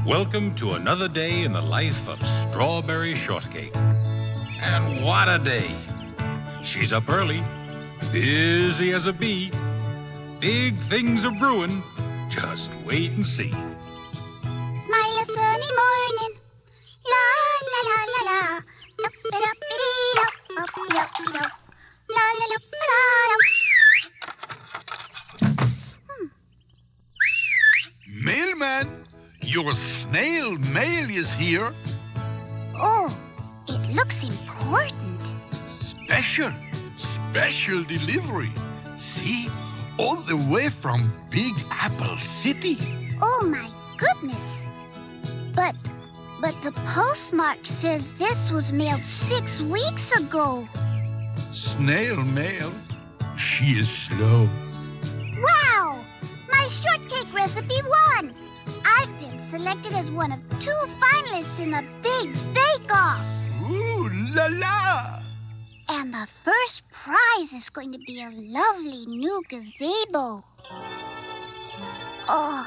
Welcome to another day in the life of Strawberry Shortcake. And what a day. She's up early, busy as a bee. Big things are brewing. Just wait and see. Smile a sunny morning. La la la la la. Up-a-dop-a-dee-dop. La la la la. Mailman, your snail mail is here. Oh, it looks important. Special delivery. See, all the way from Big Apple City. Oh my goodness. But the postmark says this was mailed 6 weeks ago. Snail mail? She is slow. Wow! My shortcake recipe won! I've been selected as one of 2 finalists in the Big Bake-Off. Ooh la la! And the first prize is going to be a lovely new gazebo. Oh,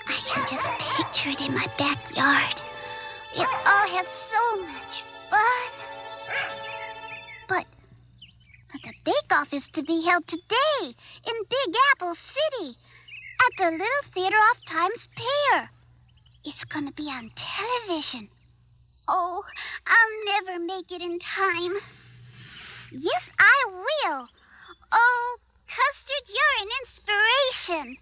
I can just picture it in my backyard. We'll all have so much fun. But the bake-off is to be held today in Big Apple City at the Little Theater off Times Pier. It's going to be on television. Oh, I'll never make it in time. Yes, I will. Oh, Custard, you're an inspiration.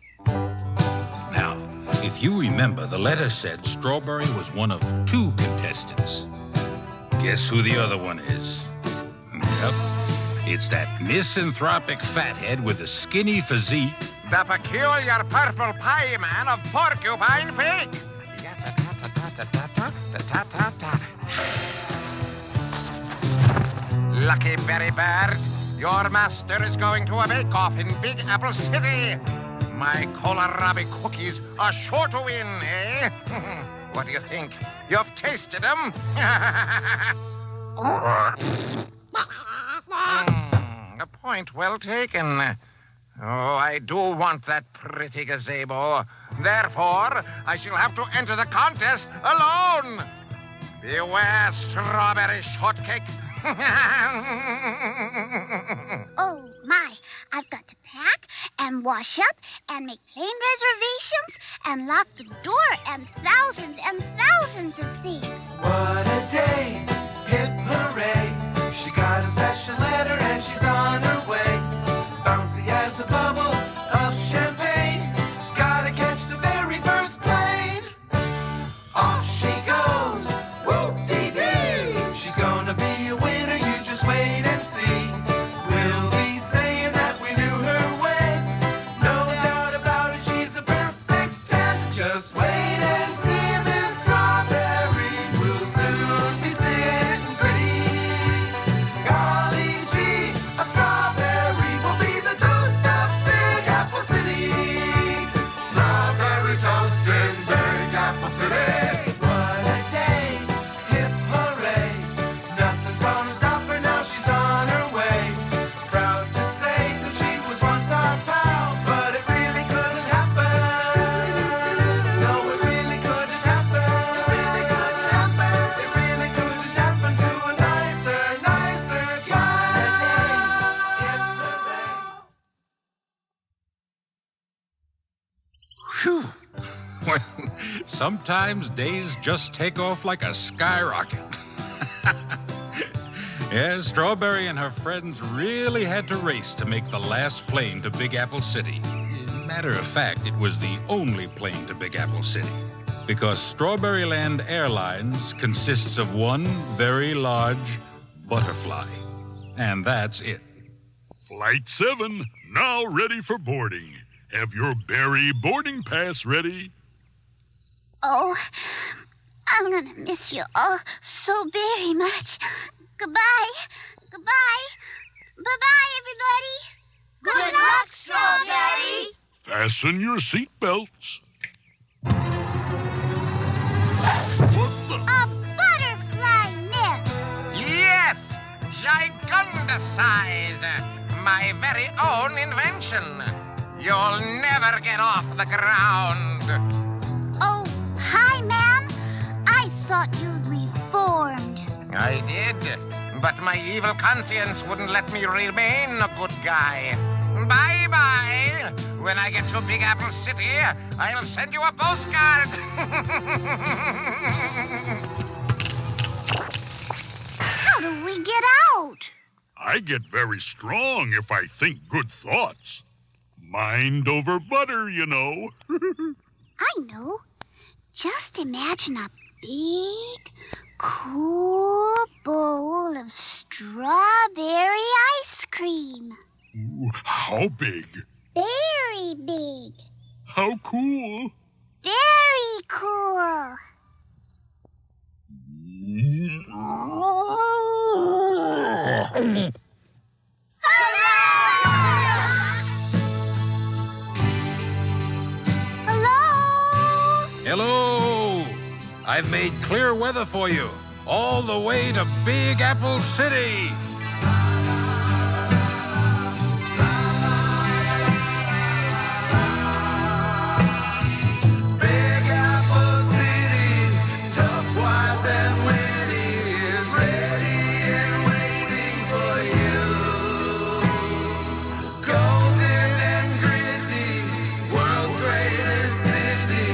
Now, if you remember, the letter said Strawberry was one of 2 contestants. Guess who the other one is? Yep, it's that misanthropic fathead with the skinny physique. The peculiar purple pie man of Porcupine Peak. Lucky Berry Bird, your master is going to a bake-off in Big Apple City. My kohlrabi cookies are sure to win, eh? What do you think? You've tasted them? A point well taken. Oh, I do want that pretty gazebo. Therefore, I shall have to enter the contest alone. Beware, Strawberry Shortcake. Oh, my. I've got to pack and wash up and make plane reservations and lock the door and thousands of things. What a day, hip hooray. She got a special letter and she's on her way. Bouncy as a bubble of champagne. Gotta catch the very first plane. Off she goes, whoop-dee-dee. She's gonna be a winner, you just wait and see. We'll be saying that we knew her when. No doubt about it, she's a perfect 10. Just wait and see, Miss Strawberry will soon be sitting pretty. Golly gee, a strawberry will be the toast of Big Apple City. Strawberry toast in Big Apple City. What a day, hip hooray. Nothing's gonna stop her now, she's on her way. Proud to say that she was once our pal, but it really couldn't happen. No, it really couldn't happen. It really couldn't happen. It really couldn't happen to a nicer guy. Hip hooray. Whew. Well, sometimes days just take off like a skyrocket. Yeah, Strawberry and her friends really had to race to make the last plane to Big Apple City. Matter of fact, it was the only plane to Big Apple City, because Strawberryland Airlines consists of one very large butterfly. And that's it. Flight 7, now ready for boarding. Have your berry boarding pass ready. Oh, I'm gonna miss you all so very much. Goodbye. Goodbye. Bye-bye, everybody. Good luck, Strawberry. Fasten your seatbelts. A butterfly net. Yes, giganticize. My very own invention. You'll never get off the ground. Oh, hi. I did. But my evil conscience wouldn't let me remain a good guy. Bye-bye. When I get to Big Apple City, I'll send you a postcard. How do we get out? I get very strong if I think good thoughts. Mind over butter, you know. I know. Just imagine a big, cool bowl of strawberry ice cream. Ooh, how big? Very big. How cool. Very cool. Hello? Hello! I've made clear weather for you, all the way to Big Apple City. Big Apple City, tough, wise, and witty, is ready and waiting for you. Golden and gritty, world's greatest city.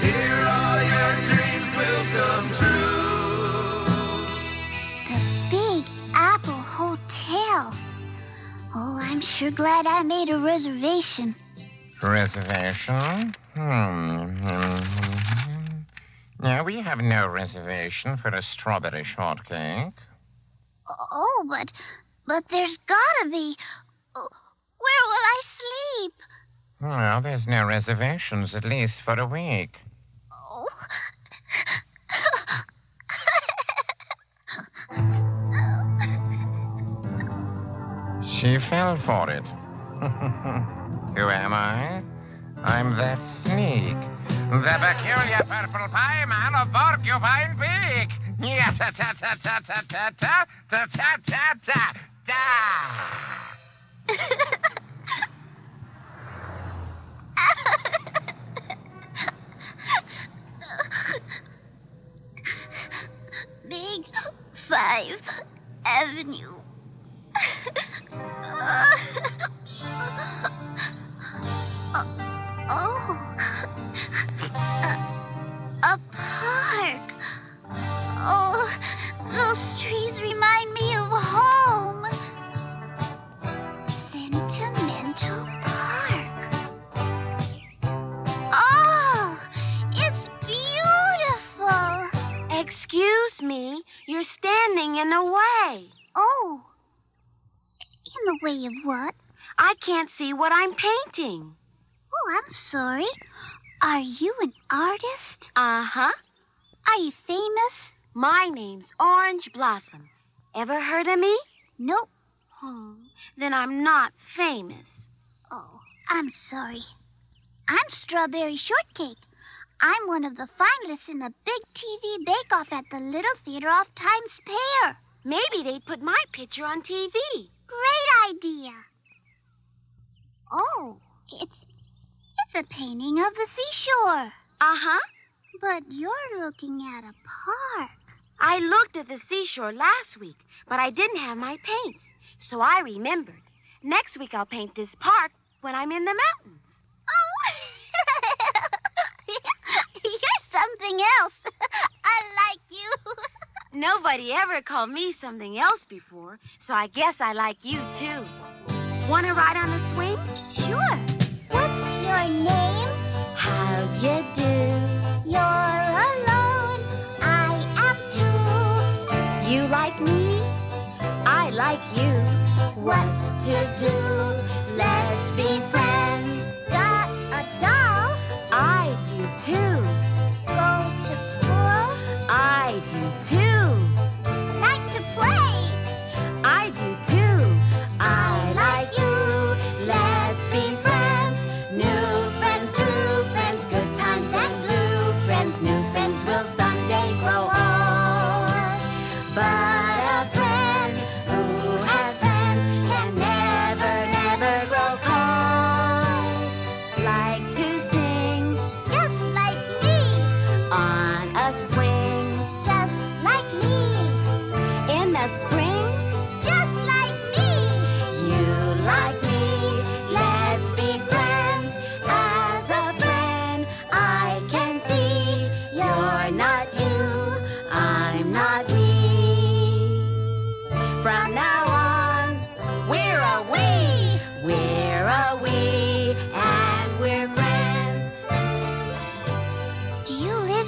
Here all your dreams will come true. The Big Apple Hotel. Oh, I'm sure glad I made a reservation. Reservation? No, we have no reservation for a strawberry shortcake. Oh, but there's gotta be. Oh, where will I sleep? Well, there's no reservations, at least for a week. Oh. She fell for it. Who am I? I'm that sneak. The peculiar purple pie man of Porcupine Peak. Yeah-ta-ta-ta-ta-ta-ta-ta-ta-ta. Big 5 Avenue. A park. Oh, those trees remind me of home. Sentimental Park. Oh, it's beautiful. Excuse me, you're standing in the way. Oh, in the way of what? I can't see what I'm painting. Oh, I'm sorry. Are you an artist? Uh-huh. Are you famous? My name's Orange Blossom. Ever heard of me? Nope. Oh, then I'm not famous. Oh, I'm sorry. I'm Strawberry Shortcake. I'm one of the finalists in the big TV bake-off at the Little Theater off Times Square. Maybe they'd put my picture on TV. Great idea. Oh, it's a painting of the seashore. Uh-huh. But you're looking at a park. I looked at the seashore last week, but I didn't have my paints, so I remembered. Next week I'll paint this park when I'm in the mountains. Oh, you're something else. I like you. Nobody ever called me something else before, so I guess I like you, too. Want to ride on the swing? Sure. What's your name? How you do? You're alone. I am too. You like me? I like you. What's to do? Let's be friends. A doll? I do, too. Go to school? I do, too. Like to play? I do, too. I like you. Let's be friends. New friends, true friends, good times and blue friends. New friends will someday grow old. But a friend who has friends can never, never grow cold.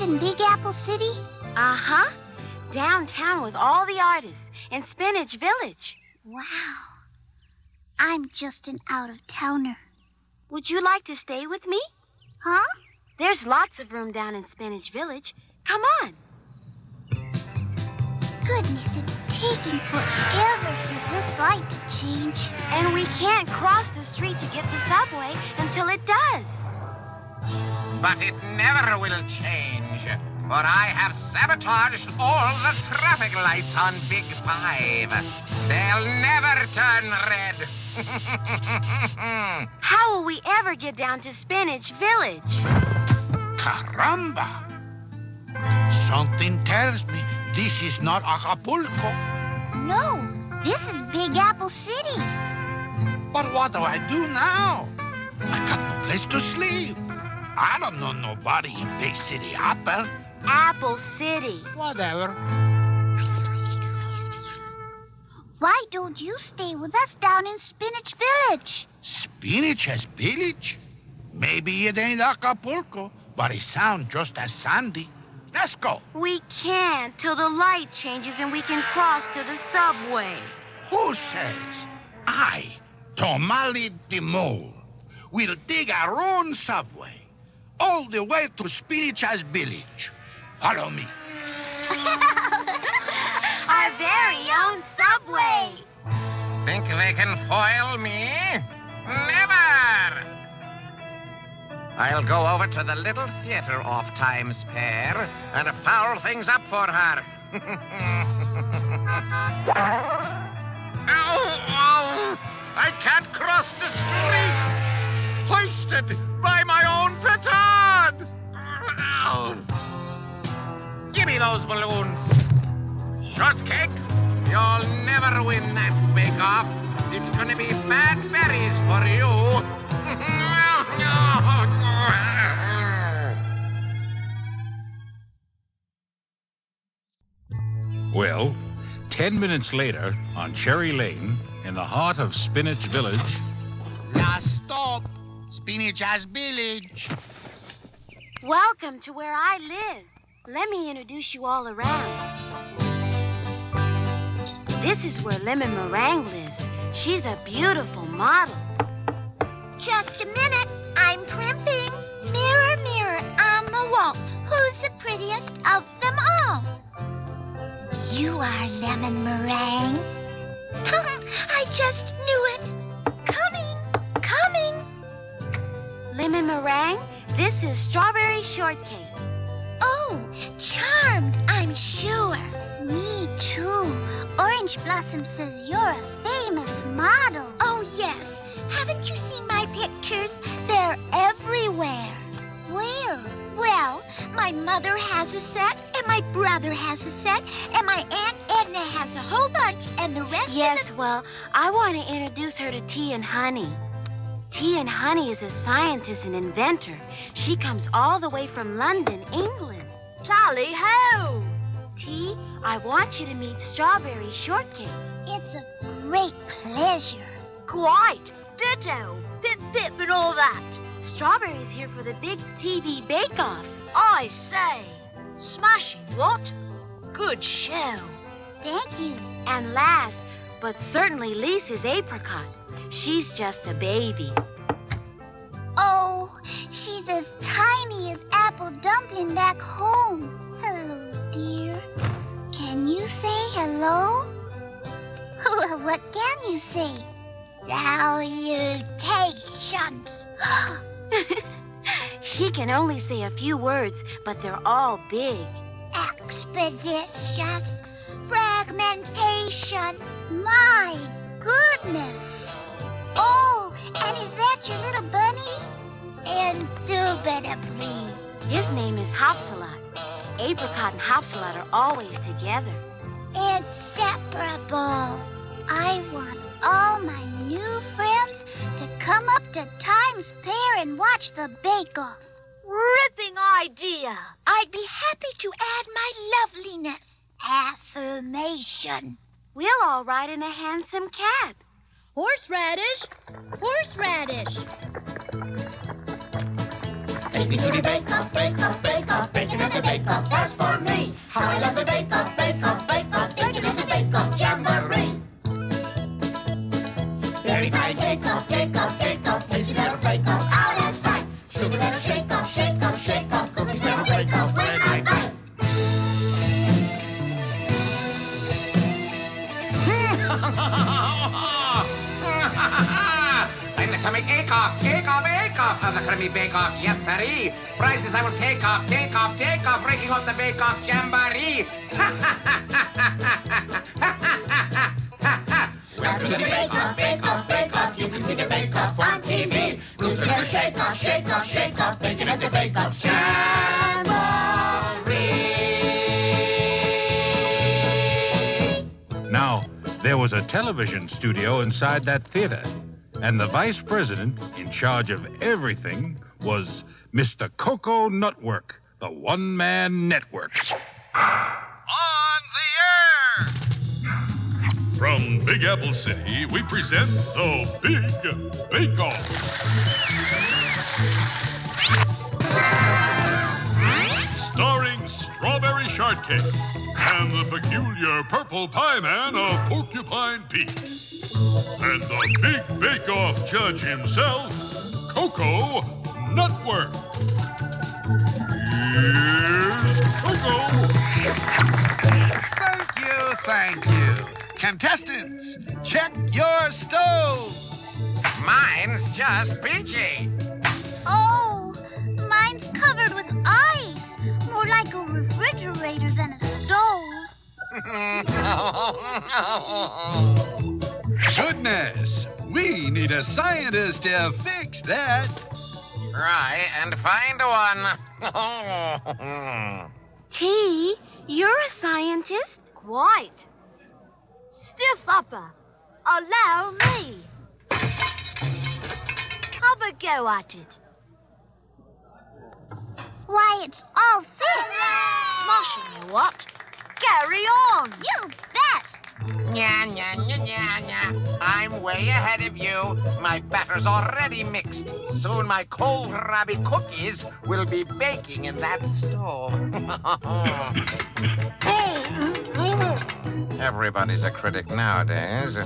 in Big Apple City? Uh-huh. Downtown with all the artists in Spinach Village. Wow. I'm just an out-of-towner. Would you like to stay with me? Huh? There's lots of room down in Spinach Village. Come on. Goodness, it's taking forever for this light to change. And we can't cross the street to get the subway until it does. But it never will change, for I have sabotaged all the traffic lights on Big 5. They'll never turn red. How will we ever get down to Spinach Village? Caramba! Something tells me this is not Acapulco. No, this is Big Apple City. But what do I do now? I got no place to sleep. I don't know nobody in Big City Apple. Apple City. Whatever. Why don't you stay with us down in Spinach Village? Spinach's Village? Maybe it ain't Acapulco, but it sounds just as sandy. Let's go. We can't till the light changes and we can cross to the subway. Who says? I, Tomali the Mole, will dig our own subway all the way to Spinach's Village. Follow me. Our very own subway. Think they can foil me? Never! I'll go over to the little theater off Times Square and foul things up for her. Ow, ow! I can't cross the street! Hoisted by my own petard! Ow. Give me those balloons. Shortcake, you'll never win that bake-off. It's gonna be bad berries for you. Well, 10 minutes later, on Cherry Lane, in the heart of Spinach Village. Last stop, Spinach's Village. Welcome to where I live. Let me introduce you all around. This is where Lemon Meringue lives. She's a beautiful model. Just a minute, I'm primping. Mirror, mirror on the wall, who's the prettiest of them all? You are, Lemon Meringue. I just knew it. Coming. Lemon Meringue, this is Strawberry Shortcake. Oh, charmed, I'm sure. Me too. Orange Blossom says you're a famous model. Oh, yes. Haven't you seen my pictures? They're everywhere. Where? Well, my mother has a set, and my brother has a set, and my Aunt Edna has a whole bunch, and the rest Yes, of well, I want to introduce her to Tea and Honey. Tea and Honey is a scientist and inventor. She comes all the way from London, England. Tally ho! Tea, I want you to meet Strawberry Shortcake. It's a great pleasure. Quite. Ditto. Pip, pip, and all that. Strawberry's here for the big TV bake-off. I say. Smashing, what? Good show. Thank you. And last, but certainly least, is Apricot. She's just a baby. Oh, she's as tiny as Apple Dumpling back home. Hello, dear. Can you say hello? What can you say? Salutations. She can only say a few words, but they're all big. Expeditious. Fragmentation. My goodness. Oh, and is that your little bunny? Indubitably. His name is Hopsalot. Apricot and Hopsalot are always together. Inseparable. I want all my new friends to come up to Times Square and watch the bake-off. Ripping idea. I'd be happy to add my loveliness. Affirmation. We'll all ride in a handsome cab. Horseradish. Horseradish. Take me to the bake-off, bake-off, bake-off, baking at the bake-off. little bake-off when I bake. I'm the Tommy Akeoff, of the Creamy Bake-Off, yes, sirree. Prizes I will take off, breaking off the bake-off jamboree. Welcome to the bake-off, you can see the bake-off on TV. Rules never shake off, baking at the bake-off jamboree. Now, there was a television studio inside that theater, and the vice president in charge of everything was Mr. Coco Nutwork, the one-man network. On the air! From Big Apple City, we present the Big Bake Off. Starring Strawberry Shortcake and the peculiar purple pie man of Porcupine Peak. And the Big Bake Off judge himself, Coco Nutwork. Here's Coco. Thank you. Contestants, check your stoves. Mine's just peachy. Oh, mine's covered with ice. More like a refrigerator than a stove. Goodness, we need a scientist to fix that. Try and find one. T, you're a scientist? Quite. Stiff upper. Allow me. Have a go at it. Why, it's all fixed. Smashing, you what? Carry on. You bet. Nya. I'm way ahead of you. My batter's already mixed. Soon my kohlrabi cookies will be baking in that stove. Everybody's a critic nowadays.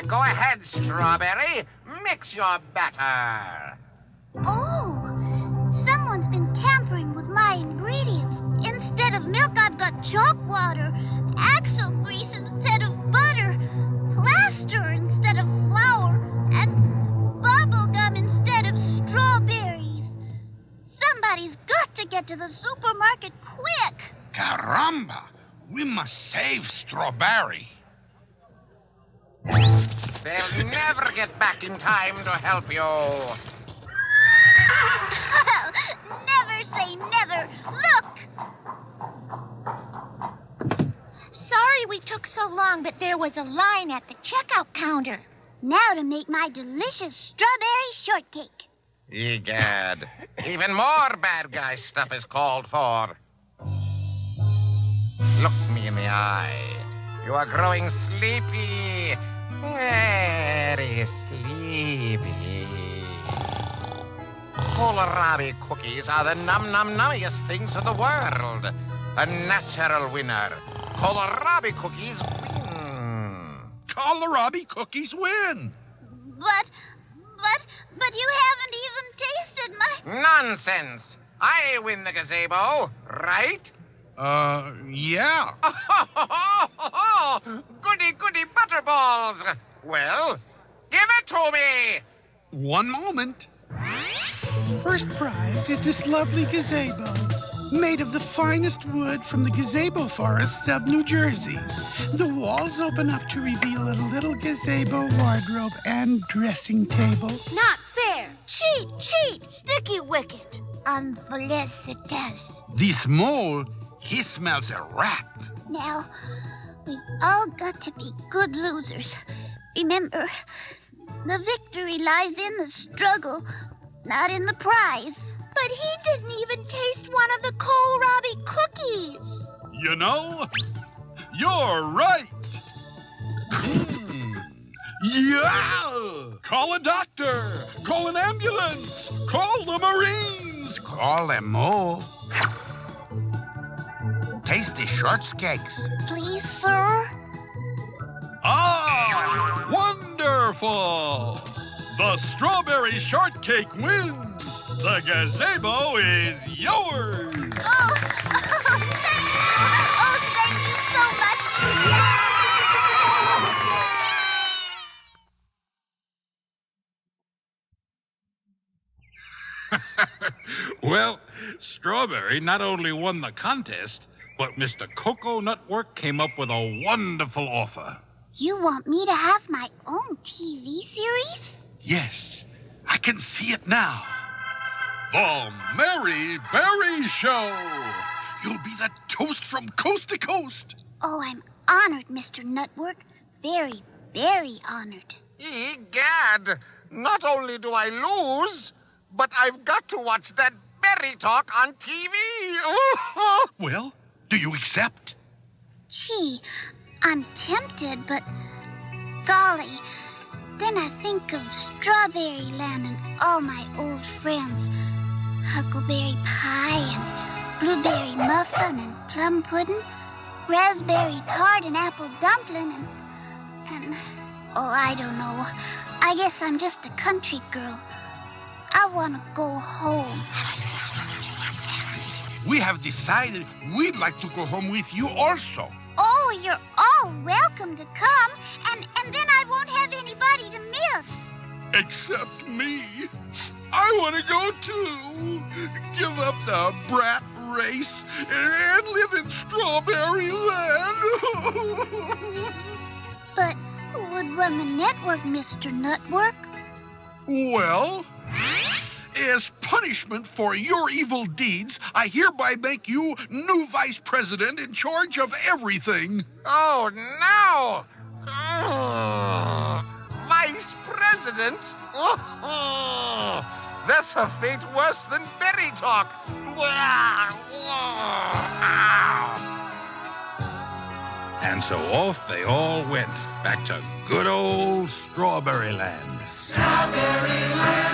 Go ahead, Strawberry. Mix your batter. Oh, someone's been tampering with my ingredients. Instead of milk, I've got chalk water, axle grease instead of butter, plaster instead of flour, and bubble gum instead of strawberries. Somebody's got to get to the supermarket quick. Caramba, we must save Strawberry. They'll never get back in time to help you. Never say never. Look! Sorry we took so long, but there was a line at the checkout counter. Now to make my delicious strawberry shortcake. Egad, even more bad guy stuff is called for. Look me in the eye. You are growing sleepy. Very sleepy. Kohlrabi cookies are the nummiest things in the world. A natural winner. Kohlrabi cookies win. Kohlrabi cookies win. But you haven't even tasted my... Nonsense. I win the gazebo, right? Yeah. Goody butterballs. Well, give it to me. One moment. First prize is this lovely gazebo, made of the finest wood from the gazebo forests of New Jersey. The walls open up to reveal a little gazebo wardrobe and dressing table. Not fair. Cheat! Sticky wicket. Unfelicitas. This mole, he smells a rat. Now, we've all got to be good losers. Remember, the victory lies in the struggle, not in the prize. But he didn't even taste one of the kohlrabi cookies. You know, you're right. Yeah! Call a doctor. Call an ambulance. Call the Marines. Call them all. Taste the shortcakes. Please, sir? Ah, wonderful. The strawberry shortcake wins. The gazebo is yours. Oh, thank you so much. Well, Strawberry not only won the contest, but Mr. Cocoa Nutwork came up with a wonderful offer. You want me to have my own TV series? Yes, I can see it now. The Mary Berry Show. You'll be the toast from coast to coast. Oh, I'm honored, Mr. Nutwork. Very, very honored. Egad, not only do I lose, but I've got to watch that berry talk on TV. Well, do you accept? Gee, I'm tempted, but golly, then I think of Strawberry Land and all my old friends. Huckleberry pie and blueberry muffin and plum pudding, raspberry tart and apple dumpling and oh, I don't know. I guess I'm just a country girl. I want to go home. We have decided we'd like to go home with you also. Oh, you're all welcome to come, and then I won't have anybody to miss. Except me. I want to go too. Give up the brat race and live in Strawberry Land. But who would run the network, Mr. Nutwork? Well, as punishment for your evil deeds, I hereby make you new vice president in charge of everything. Oh, no! Vice President? That's a fate worse than berry talk. And so off they all went, back to good old Strawberry Land. Strawberry Land.